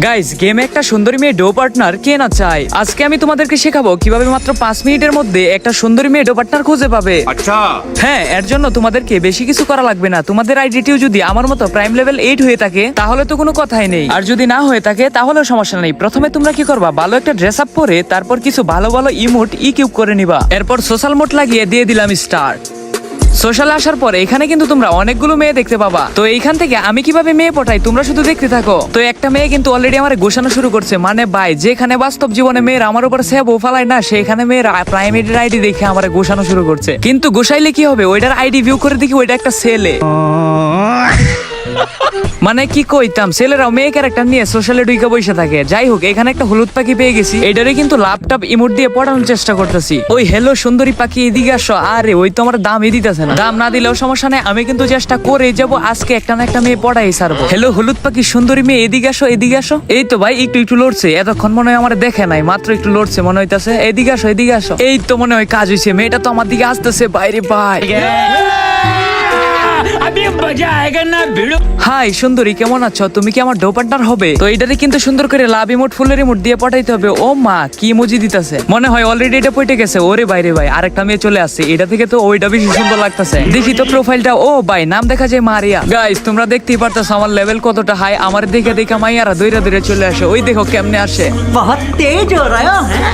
Guys, গেমে একটা সুন্দরী মেয়ে ডো পার্টনার কে না চায়। আজকে আমি তোমাদেরকে শেখাবো কিভাবে মাত্র 5 মিনিটের মধ্যে একটা সুন্দরী মেয়ে ডো পার্টনার খুঁজে পাবে। আচ্ছা, হ্যাঁ, এর জন্য তোমাদেরকে বেশি কিছু করা লাগবে না। তোমাদের আইডিটিও যদি আমার মতো প্রাইম লেভেল 8 হয়ে থাকে তাহলে তো কোনো কথাই নেই, আর যদি না হয়ে থাকে তাহলেও সমস্যা নেই। প্রথমে তোমরা কি করবা, ভালো একটা ড্রেস আপ পরে তারপর কিছু ভালো ভালো ইমোট কিউব করে নিবা। এরপর সোশ্যাল মোড লাগিয়ে দিয়ে দিলাম স্টার্ট। সোশ্যালে আসার পরে এখানে কিন্তু তোমরা অনেকগুলো মেয়ে দেখতে পাবা। তো এইখান থেকে আমি কিভাবে মেয়ে পটাই তোমরা শুধু দেখতে থাকো। তো একটা মেয়ে কিন্তু অলরেডি আমার গোছানো শুরু করছে। মানে ভাই, যেখানে বাস্তব জীবনে মেয়ের আমার উপর সেব ফালায় না, সেখানে মেয়ের প্রাইমেটের আইডি দেখে আমার গোছানো শুরু করছে। কিন্তু গোছাইলে কি হবে, ওইটার আইডি ভিউ করে দেখি ওইটা একটা ছেলে। মানে কি কইতাম, ছেলেরাও মেয়ে ক্যারেক্টার নিয়ে সোশ্যালে ঢুকে বসে থাকে। যাই হোক, এখানে একটা হলুদ পাখি পেয়ে গেছি। এটারে কিন্তু ল্যাপটপ ইমোট দিয়ে পড়ানোর চেষ্টা করতেছি। ওই হ্যালো সুন্দরী পাখি এদিকে আসো। আরে ওই তো আমার দামই দিতেছে না। দাম না দিলেও সমস্যা নেই, আমি কিন্তু চেষ্টা করে যাব আজকে একটা না একটা মেয়ে পড়াই ছাড়বো। হ্যালো হলুদ পাখি সুন্দরী মেয়ে এদিকে আসো, এদিকে আসো। এই তো ভাই একটু লড়ছে, এতক্ষণ মনে হয় আমার দেখে নাই, মাত্র একটু লড়ছে মনে হইতাছে। এদিকে আসো, এদিকে আসো। এই তো মনে হয় কাজ হইছে, মেয়েটা তো আমার দিকে আসতেছে। বাইরে ভাই, হাই সুন্দরী, কেমন আছো? তুমি কি আমার ডো পার্টনার হবে? তো এইটারে কিন্তু সুন্দর করে লাভ ইমোট ফুলের ইমোট দিয়ে পাঠাইতে হবে। ও মা, কি ইমোজি দিতেছে, মনে হয় অলরেডি এটা পড়ে গেছে। ওরে বাইরে ভাই, আরেকটা মেয়ে চলে আসছে। এটা থেকে তো ওইটা বেশি সুন্দর লাগতেছে। দেখি তো প্রোফাইলটা। ও ভাই, নাম দেখা যায় মারিয়া। গাইস, তোমরা দেখতেই পারতেছো আমার লেভেল কতটা হাই। আমার দেখে দেখে মাইয়ারা দৌড়ে চলে আসে। ওই দেখো কেমনে আসে, बहुत तेज हो रहा है।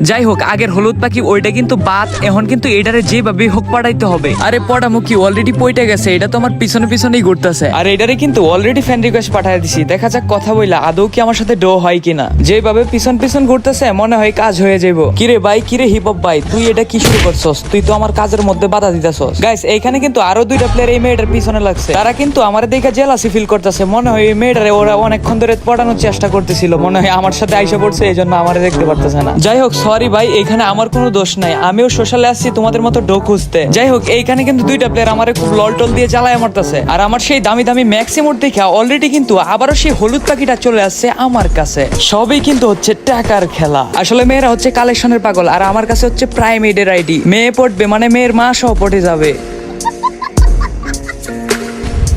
যাই হোক, আগের হলুদ পাখি ওইটা কিন্তু বাদ। এখন কিন্তু এটারে যেভাবে হোক পাঠাইতে হবে। আরে পড়ামুখী অলরেডি পইটা গেছে, এটা তো আমার পিছনেই ঘুরতেছে। আর এটারে কিন্তু অলরেডি ফ্রেন্ড রিকোয়েস্ট পাঠিয়ে দিছি। দেখা যাক কথা বইলা আদৌ কি আমার সাথে ডো হয় কিনা। যেভাবে পিছন ঘুরতেছে মনে হয় কাজ হয়ে যাইবো। কিরে ভাই, কিরে হিপ হপ ভাই, তুই এটা কি শুরু করছস? তুই তো আমার কাজের মধ্যে বাধা দিতেছস। গাইস, এইখানে কিন্তু আরো দুইটা প্লেয়ার এই মেয়েটার পিছনে লাগছে। তারা কিন্তু আমার দেখে জেলাসি ফিল করতেছে। মনে হয় এই মেয়েটারে ওরা অনেকক্ষণ ধরে পড়ানোর চেষ্টা করতেছিল। মনে হয় আমার সাথে আইসা পড়ছে, এই জন্য আমার দেখতে পারতেছে না। যাই হোক, সরি ভাই, এখানে আমার কোনো দোষ নাই। আমিও সোশ্যালে আসছি তোমাদের মতো ডো খুঁজতে। যাই হোক, এইখানে কিন্তু দুইটা প্লেয়ার আমারে খুব লল দিয়ে জ্বালায় মারতেছে। আর আমার সেই দামি ম্যাক্সিমোট দেখে অলরেডি কিন্তু আবারও সেই হলুদ পাখিটা চলে আসছে আমার কাছে। সবই কিন্তু হচ্ছে টাকার খেলা। আসলে মেয়েরা হচ্ছে কালেকশনের পাগল, আর আমার কাছে হচ্ছে প্রাইমেটের আইডি। মেয়ে পড়বে মানে মেয়ের মা সহ পড়ে যাবে।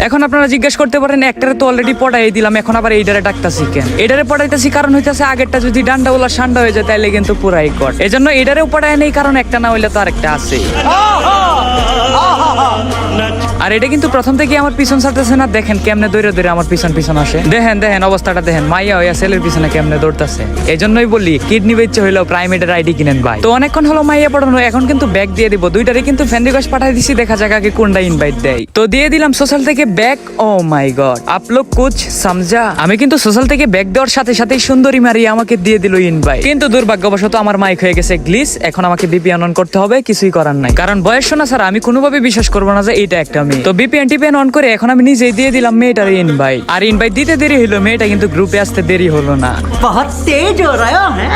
এখন আপনারা জিজ্ঞেস করতে পারেন, একটারে তো অলরেডি পড়াই দিলাম, এখন আবার এইটারে ডাকতাছি কেন? এটারে পড়াইতেছি কারণ হইতাছে আগেরটা যদি ডান্ডা ওলা সান্ডা হয়ে যায় তাইলে কিন্তু পুরাই কর। এজন্য এটারেও পড়ায় নেই, কারণ একটা না হইলে তো আরেকটা আছে। আর এটা কিন্তু প্রথম থেকে আমার পিছন ছাড়তেছে না। দেখেন কেমনে দৌড়ে আমার পিছন আসে। দেখেন অবস্থাটা দেখেন, মাইয়া হইয়া ছেলের পিছনে কেমনে দৌড়তেছে। এই জন্যই বলি, কিডনি বেচে হইলেও প্রাইমেটের আইডি কিনেন ভাই। তো অনেকক্ষণ হলো মাইয়া পড়ানো, এখন কিন্তু ব্যাগ দিয়ে দিব। দুইটারে কিন্তু ফ্রেন্ড রিকোয়েস্ট পাঠিয়ে দিছি, দেখা যাক আগে কোনটা ইনভাইট দেয়। তো দিয়ে দিলাম সোশ্যাল থেকে ব্যাগ। ও মাই গড, আপ লোগ কুছ সমঝা। আমি কিন্তু সোশ্যাল থেকে ব্যাগ দেওয়ার সাথে সাথেই সুন্দরী মারিয়া আমাকে দিয়ে দিল ইনভাইট। কিন্তু দুর্ভাগ্যবশত আমার মাইক হয়ে গেছে গ্লিচ। এখন আমাকে বিপিএন অন করতে হবে, কিছুই করার নাই। কারণ বয়স শোনা ছাড়া আমি কোনোভাবে বিশ্বাস করবো না যে এটা একটা মেয়ে। তো বিপিএন অন করে এখন আমি নিজেই দিয়ে দিলাম মেয়েটার ইনভাইট। আর ইনভাইট দিতে দেরি হলো, মেয়েটা কিন্তু গ্রুপে আসতে দেরি হলো না। बहुत तेज हो रहा है।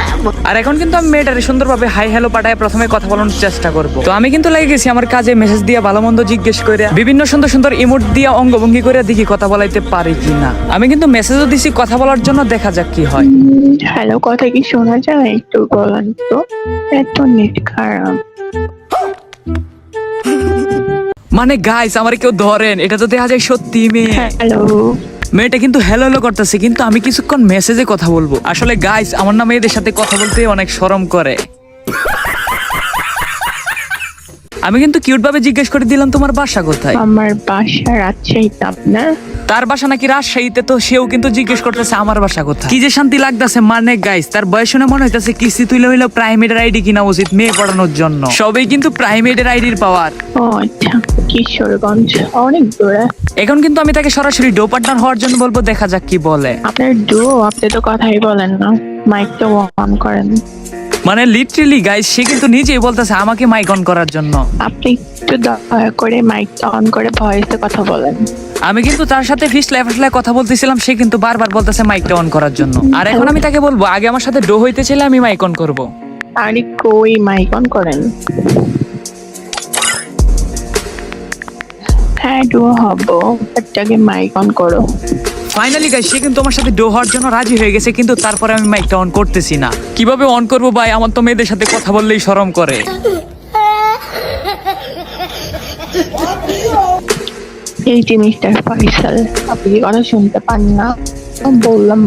আর এখন কিন্তু আমি মেয়েটারে সুন্দরভাবে হাই হ্যালো পাঠায় প্রথমে কথা বলানোর চেষ্টা করব। তো আমি কিন্তু লেগে গেছি আমার কাজে, মেসেজ দিয়ে ভালো মন্দ জিজ্ঞেস করে, বিভিন্ন সুন্দর ইমোট দিয়ে অঙ্গভঙ্গি করে দেখি কথা বলাইতে পারি কিনা। আমি কিন্তু মেসেজও দিছি কথা বলার জন্য, দেখা যাক কি হয়। হ্যালো, কথা কি শোনা যায়? একটু বলেন তো, এত নেট খারাপ। মানে গাইস, আমার কেউ ধরেন, এটা তো দেখা যায় সত্যি মেয়ে। হ্যালো, মেয়েটা কিন্তু হ্যালো করতেছে, কিন্তু আমি কিছুক্ষণ মেসেজে কথা বলবো। আসলে গাইস, আমার না মেয়েদের সাথে কথা বলতে অনেক শরম করে। আমি কিন্তু কিউট ভাবে জিজ্ঞেস করে দিলাম তোমার বাসা কোথায়। আমার বাসা রাজশাহীতে। আপনার? তার বাসা নাকি রাজশাহীতে। তো সেও কিন্তু জিজ্ঞেস করতেছে আমার বাসা কোথায়। কি যে শান্তি লাগতেছে। মানে গাইস, তার বয়স শুনে মনে হইতাছে কিস্তি তুলে হইলো প্রাইমেটের আইডি কিনা উচিত মেয়ে পড়ানোর জন্য। সবই কিন্তু প্রাইমেটের আইডির পাওয়ার। ও আচ্ছা, কিশোরগঞ্জ, অনেক দূরে। এখন কিন্তু আমি তাকে সরাসরি ডো পার্টনার হওয়ার জন্য বলবো, দেখা যাক কি বলে। আপনার ডো, আপনি তো কথাই বলেন না, মাইক তো অন করেন। মানে লিটারেলি গাইস, সে কিন্তু নিজেই বলতেছে আমাকে মাইক অন করার জন্য। আপনি একটু দয়া করে মাইক অন করে ভয়েসে কথা বলেন। আমি কিন্তু তার সাথে ফিসলায় কথা বলতেছিলাম, সে কিন্তু বারবার বলতেছে মাইকটা অন করার জন্য। আর এখন আমি তাকে বলবো আগে আমার সাথে ডো হইতে চাইলে আমি মাইক অন করবো। আরে কই, মাইক অন করেন। হ্যাঁ, ডো হবো, আগে মাইক অন করো। ফাইনালি গাইস, সে কিন্তু আমার সাথে ডো হওয়ার জন্য রাজি হয়ে গেছে, কিন্তু তারপরে আমি মাইকটা অন করতেছি না। কিভাবে অন করবো ভাই? আমার তো মেয়েদের সাথে কথা বললেই শরম করে। এই যে মিস্টার ফয়সাল, আপনি কি কথা শুনতে পান না? বললাম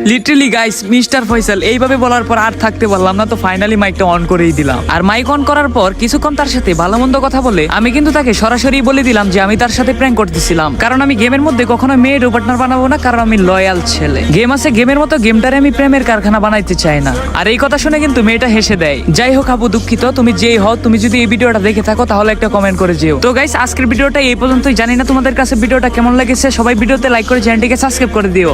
লিটারালি গাইস মিস্টার ফয়সাল এইভাবে বলার পর আর থাকতে পারলাম না, তো ফাইনালি মাইকটা অন করেই দিলাম। আর মাইক অন করার পর কিছুক্ষণ তার সাথে ভালো মন্দ কথা বলে আমি কিন্তু তাকে সরাসরি বলে দিলাম যে আমি তার সাথে প্র্যাঙ্ক করতেছিলাম, কারণ আমি গেমের মধ্যে কখনো মেয়ের পার্টনার বানাবো না, কারণ আমি লয়াল ছেলে। গেম আছে গেমের মতো, গেমটারে আমি প্রেমের কারখানা বানাইতে চাই না। আর এই কথা শুনে কিন্তু মেয়েটা হেসে দেয়। যাই হোক আপু, দুঃখিত, তুমি যেই হও, তুমি যদি এই ভিডিওটা দেখে থাকো তাহলে একটা কমেন্ট করে যেও। তো গাইস আজকের ভিডিওটা এই পর্যন্তই। জানি না তোমাদের কাছে ভিডিওটা কেমন লেগেছে, সবাই ভিডিওতে লাইক করে চ্যানেলটিকে সাবস্ক্রাইব করে দিও।